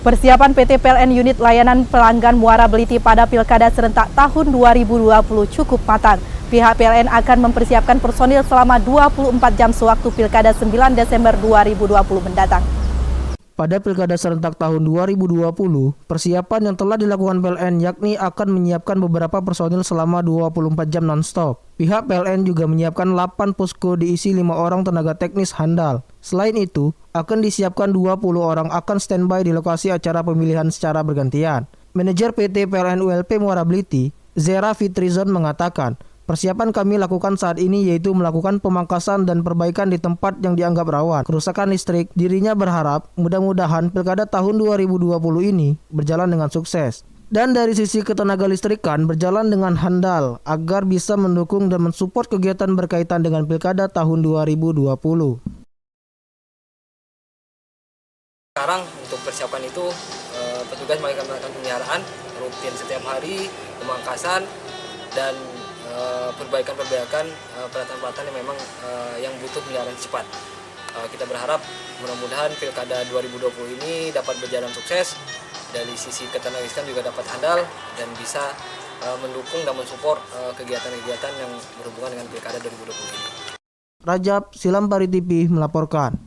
Persiapan PT PLN Unit Layanan Pelanggan Muara Beliti pada Pilkada Serentak tahun 2020 cukup matang. Pihak PLN akan mempersiapkan personil selama 24 jam sewaktu Pilkada 9 Desember 2020 mendatang. Pada Pilkada Serentak tahun 2020, persiapan yang telah dilakukan PLN yakni akan menyiapkan beberapa personil selama 24 jam non-stop. Pihak PLN juga menyiapkan 8 posko diisi 5 orang tenaga teknis handal. Selain itu, akan disiapkan 20 orang akan standby di lokasi acara pemilihan secara bergantian. Manajer PT PLN ULP Muara Beliti, Zera Fitrizon mengatakan, persiapan kami lakukan saat ini yaitu melakukan pemangkasan dan perbaikan di tempat yang dianggap rawan kerusakan listrik. Dirinya berharap mudah-mudahan Pilkada tahun 2020 ini berjalan dengan sukses. Dan dari sisi ketenaga listrikan berjalan dengan handal agar bisa mendukung dan mensupport kegiatan berkaitan dengan Pilkada tahun 2020. Sekarang untuk persiapan itu petugas melakukan pemeliharaan rutin setiap hari, pemangkasan dan perbaikan peralatan-peralatan yang memang yang butuh pemeliharaan cepat. Kita berharap mudah-mudahan Pilkada 2020 ini dapat berjalan sukses. Dari sisi ketenagaan juga dapat handal dan bisa mendukung dan mensupport kegiatan-kegiatan yang berhubungan dengan Pilkada 2020 ini. Rajab Silampari TV melaporkan.